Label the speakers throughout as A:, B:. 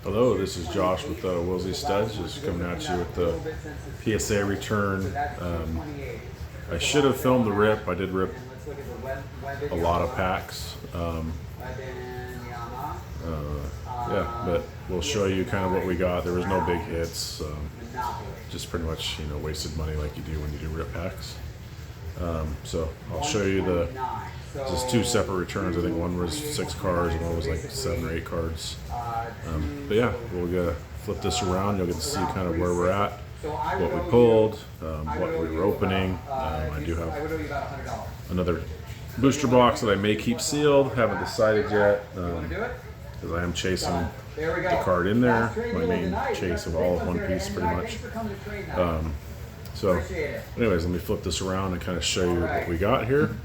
A: Hello, this is Josh with Willsey Studs, just coming at you with the PSA return. I should have filmed the rip. I did rip a lot of packs. Yeah, but we'll show you kind of what we got. There was no big hits, just pretty much wasted money like you do when you do rip packs. So I'll show you just two separate returns. I think one was 6 cards and one was like 7 or 8 cards. But yeah, we'll flip this around. You'll get to see kind of where we're at, what we pulled, what we were opening. I do have another booster box that I may keep sealed. Haven't decided yet because I am chasing the card in there. My main chase of all of One Piece pretty much. So anyways, let me flip this around and kind of show you what we got here.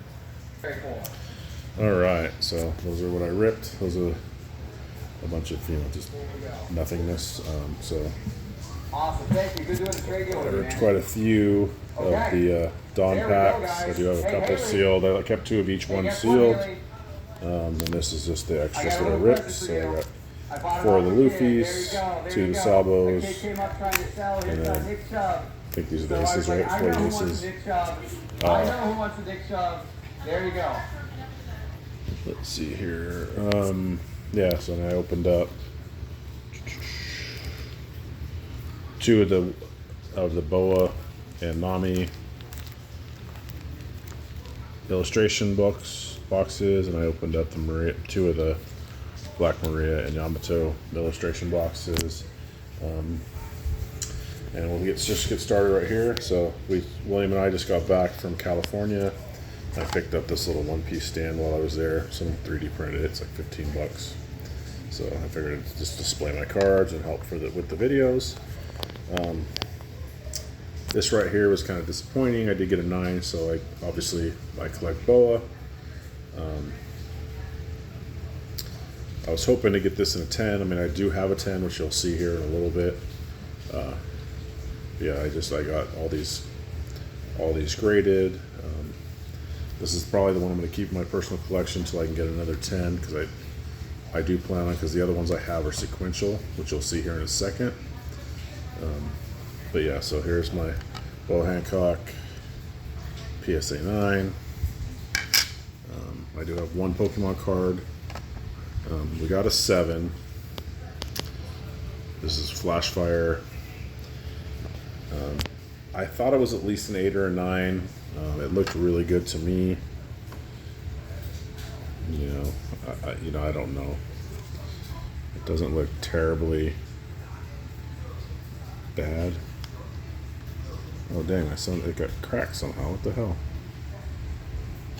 A: Alright, so those are what I ripped. Those are a bunch of, just nothingness. So I ripped quite a few of the Dawn packs. I do have a couple sealed. I kept 2 of each one sealed. And this is just the extras that I ripped. So I got 4 of the Luffys, 2 of the Sabos, and then I think these are the aces, right? 4 of the aces.
B: I know who wants the dick shove. There you go.
A: Let's see here. Yeah, so then I opened up 2 of the Boa and Nami illustration boxes, and I opened up 2 of the Black Maria and Yamato illustration boxes. And we'll just get started right here. So William and I just got back from California. I picked up this little One Piece stand while I was there. Some 3D printed it. It's like 15 bucks. So I figured I'd just display my cards and help with the videos. This right here was kind of disappointing. I did get a 9, so I collect Boa. I was hoping to get this in a 10. I mean, I do have a 10, which you'll see here in a little bit. Yeah, I got all these graded. This is probably the one I'm going to keep in my personal collection until I can get another 10, because I do plan on, because the other ones I have are sequential, which you'll see here in a second. But yeah, so here's my Bo Hancock PSA 9. I do have 1 Pokemon card. We got a 7. This is Flashfire. I thought it was at least an 8 or a 9. It looked really good to me. I don't know. It doesn't look terribly bad. Oh dang! It got cracked somehow. What the hell?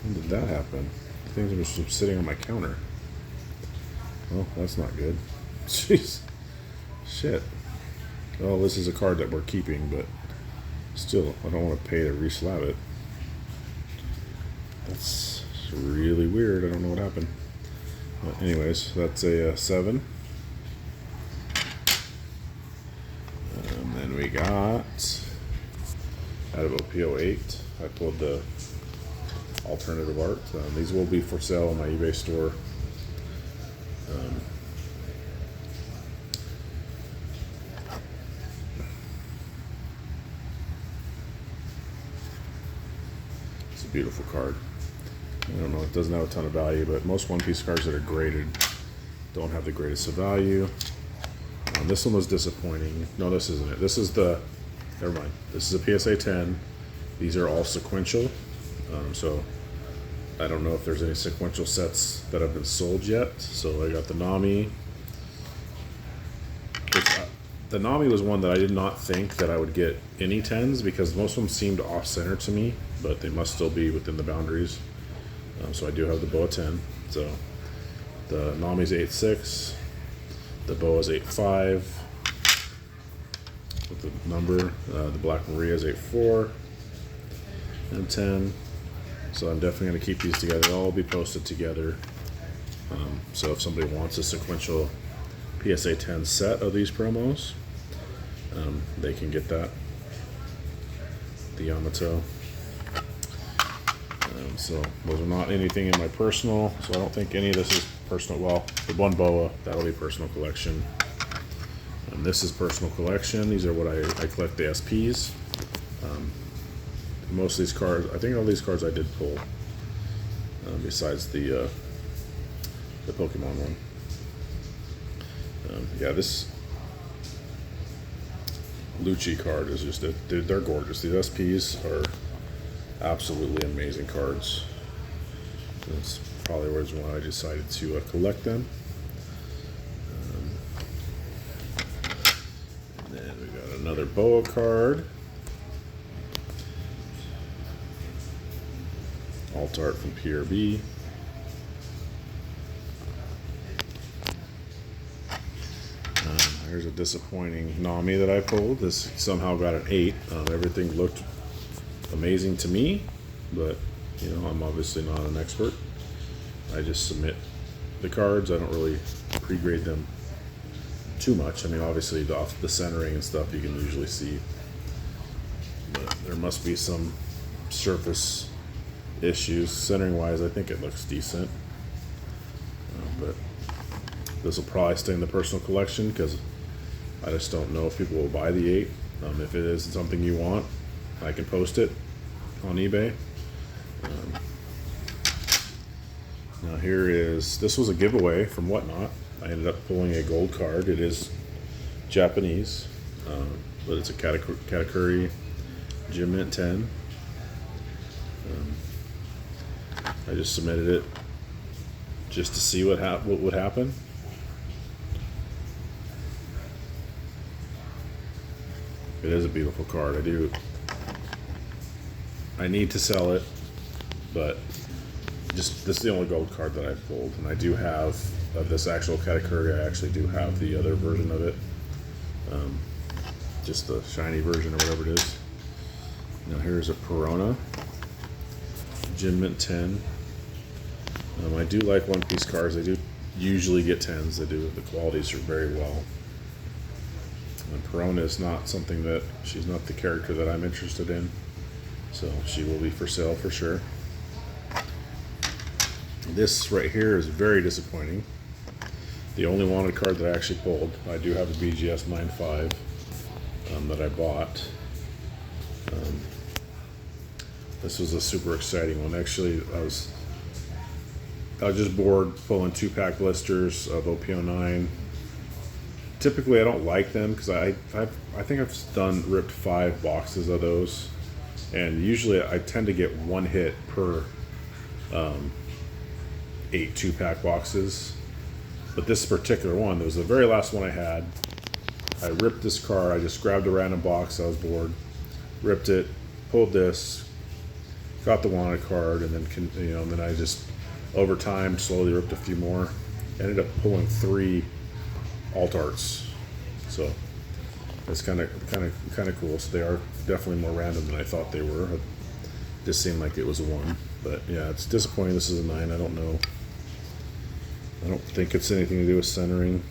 A: When did that happen? Things are just sitting on my counter. Well, that's not good. Jeez. Shit. Well, this is a card that we're keeping, but still, I don't want to pay to reslab it. That's really weird. I don't know what happened. But anyways, that's a 7. And then we got out of OPO8. I pulled the alternative art. These will be for sale on my eBay store. It's a beautiful card. I don't know, it doesn't have a ton of value, but most One Piece cards that are graded don't have the greatest of value. This one was disappointing. No, this isn't it. This is never mind. This is a PSA 10. These are all sequential. So I don't know if there's any sequential sets that have been sold yet. So I got the Nami. The Nami was one that I did not think that I would get any 10s, because most of them seemed off-center to me, but they must still be within the boundaries. So I do have the Boa 10. So the Nami's 8.6, the Boa's 8.5 with the number. The Black Maria's 8.4 and 10. So I'm definitely going to keep these together. They'll all be posted together. So if somebody wants a sequential PSA 10 set of these promos, they can get that. The Yamato. So those are not anything in my personal, so I don't think any of this is personal. Well, the one Boa, that'll be personal collection. This is personal collection. These are what I collect, the SPs. Most of these cards, I think all these cards I did pull, besides the Pokemon one. Yeah, this Lucci card is just, they're gorgeous. These SPs are absolutely amazing cards. That's probably the reason why I decided to collect them. And then we got another Boa card. Alt art from PRB. Here's a disappointing Nami that I pulled. This somehow got an 8. Everything looked amazing to me, but you know, I'm obviously not an expert. I just submit the cards. I don't really pre-grade them too much. I mean, obviously off the centering and stuff you can usually see, but there must be some surface issues. Centering wise, I think it looks decent, but this will probably stay in the personal collection because I just don't know if people will buy the 8. If it is something you want, I can post it on eBay. Now this was a giveaway from Whatnot. I ended up pulling a gold card. It is Japanese, but it's a Katakuri Gym Mint 10. I just submitted it just to see what would happen. It is a beautiful card. I need to sell it, but this is the only gold card that I've pulled, and I do have of this actual Katakuri. I actually do have the other version of it, just the shiny version or whatever it is. Now here's a Perona Gym Mint 10. I do like One Piece cards. They do usually get 10s. The qualities are very well. And Perona is not something that, she's not the character that I'm interested in, so she will be for sale for sure. This right here is very disappointing. The only wanted card that I actually pulled. I do have a BGS 9.5 that I bought. This was a super exciting one. Actually, I was just bored pulling 2-pack blisters of OP09. Typically, I don't like them because I think I've ripped 5 boxes of those, and usually I tend to get 1 hit per 8 2-pack boxes. But this particular one, it was the very last one I had. I ripped this card. I just grabbed a random box. I was bored, ripped it, pulled this, got the wanted card, and then and then I just over time slowly ripped a few more. Ended up pulling 3 alt arts, so it's kind of cool. So they are definitely more random than I thought they were. It just seemed like it was a 1, but yeah, it's disappointing. This is a 9. I don't know. I don't think it's anything to do with centering.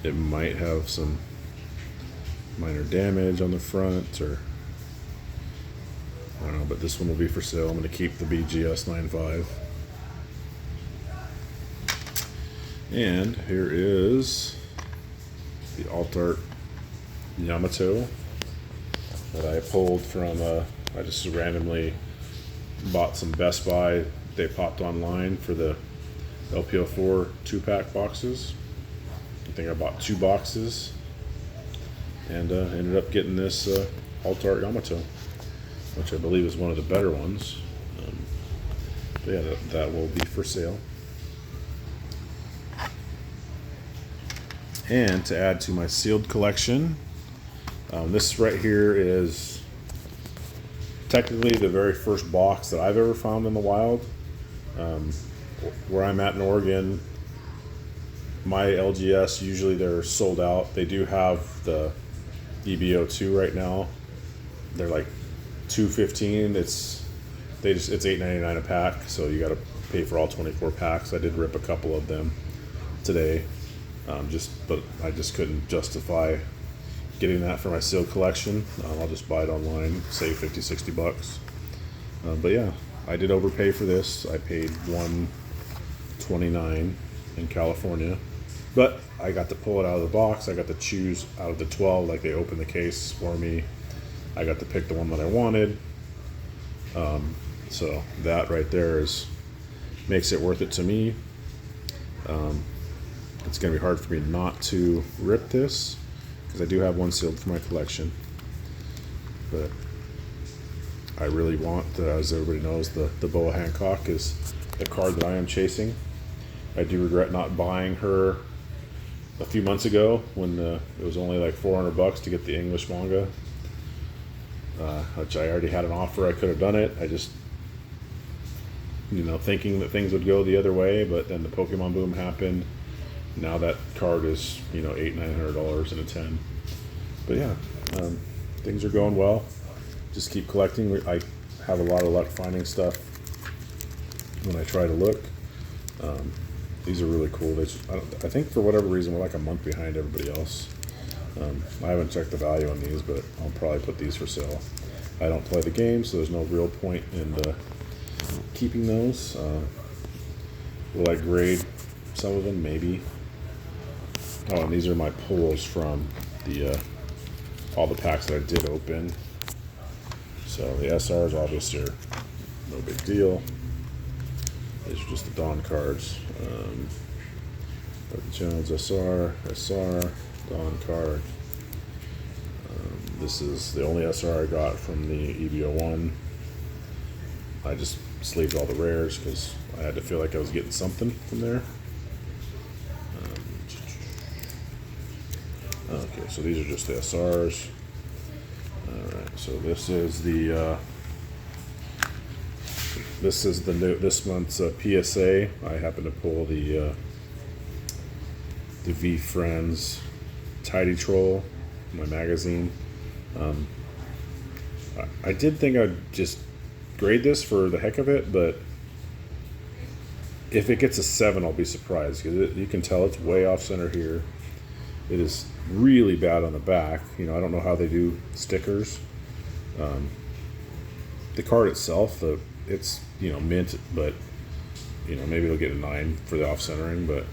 A: It might have some minor damage on the front, or I don't know, but this one will be for sale. I'm going to keep the BGS 9.5. And here is the alt art Yamato that I pulled from, I just randomly bought some Best Buy. They popped online for the LPO4 2-pack boxes. I think I bought 2 boxes and ended up getting this alt art Yamato, which I believe is one of the better ones. But yeah, that will be for sale. And to add to my sealed collection, this right here is technically the very first box that I've ever found in the wild. Where I'm at in Oregon, my LGS, usually they're sold out. They do have the EBO2 right now. They're like $2.15. It's $8.99 a pack, so you got to pay for all 24 packs. I did rip a couple of them today. But I just couldn't justify getting that for my sealed collection. I'll just buy it online, save $50-$60. But yeah, I did overpay for this. I paid $129 in California. But I got to pull it out of the box. I got to choose out of the 12, like they opened the case for me. I got to pick the one that I wanted. So that right there makes it worth it to me. It's gonna be hard for me not to rip this because I do have one sealed for my collection. But I really want, as everybody knows, the Boa Hancock is the card that I am chasing. I do regret not buying her a few months ago when it was only like $400 to get the English manga, which I already had an offer. I could have done it. I just, thinking that things would go the other way, but then the Pokemon boom happened. Now that card is, $800-900 in a 10. But yeah, things are going well. Just keep collecting. I have a lot of luck finding stuff when I try to look. These are really cool. I think for whatever reason we're like a month behind everybody else. I haven't checked the value on these, but I'll probably put these for sale. I don't play the game, so there's no real point in keeping those. Will I grade some of them? Maybe. Oh, and these are my pulls from all the packs that I did open. So the SRs obviously are no big deal. These are just the Dawn cards. Jones SR, Dawn card. This is the only SR I got from the EVO1. I just sleeved all the rares because I had to feel like I was getting something from there. Okay, so these are just the SRs. Alright, so this is this month's PSA. I happen to pull the VeeFriends Tidy Troll, my magazine. I did think I'd just grade this for the heck of it, but if it gets a 7, I'll be surprised because you can tell it's way off center here. It is really bad on the back. I don't know how they do stickers. The card itself, it's mint, but maybe it'll get a 9 for the off centering, but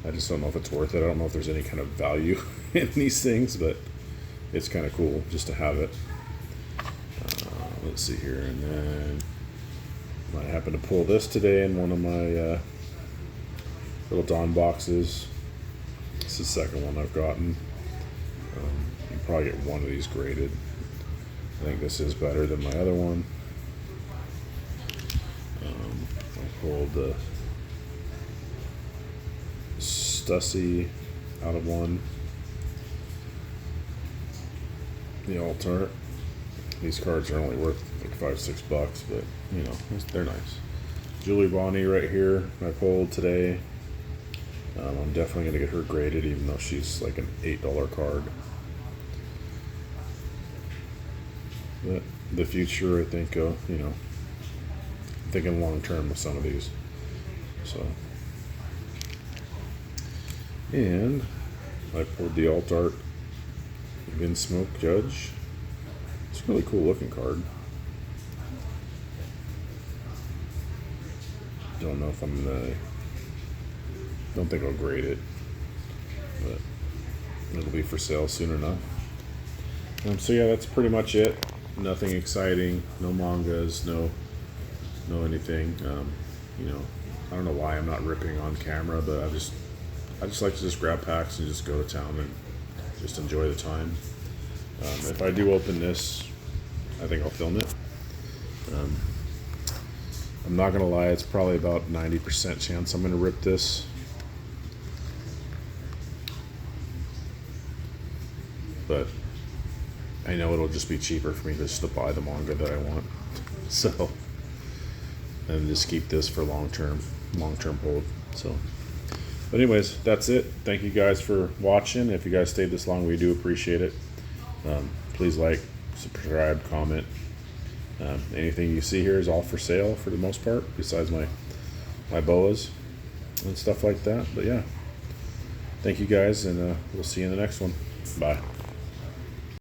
A: I just don't know if it's worth it. I don't know if there's any kind of value in these things, but it's kind of cool just to have it. Let's see here, and then I happened to pull this today in one of my little Dawn boxes. It's the second one I've gotten. You can probably get one of these graded. I think this is better than my other one. I pulled the Stussy out of one. The Alt-Art. These cards are only worth like $5-6, but they're nice. Julie Bonnie right here, I pulled today. I'm definitely going to get her graded, even though she's like an $8 card. But the future, I think, thinking long term with some of these. So, and I pulled the Alt-Art Vinsmoke Judge. It's a really cool looking card. Don't know if I'm gonna. Don't think I'll grade it, but it'll be for sale soon enough. So yeah, that's pretty much it. Nothing exciting. No mangas. No anything. I don't know why I'm not ripping on camera, but I just like to just grab packs and just go to town and just enjoy the time. If I do open this, I think I'll film it. I'm not gonna lie, it's probably about 90% chance I'm gonna rip this. But I know it'll just be cheaper for me just to buy the manga that I want. So, and just keep this for long-term hold. So, but anyways, that's it. Thank you guys for watching. If you guys stayed this long, we do appreciate it. Please like, subscribe, comment. Anything you see here is all for sale for the most part, besides my boas and stuff like that. But yeah, thank you guys, and we'll see you in the next one. Bye.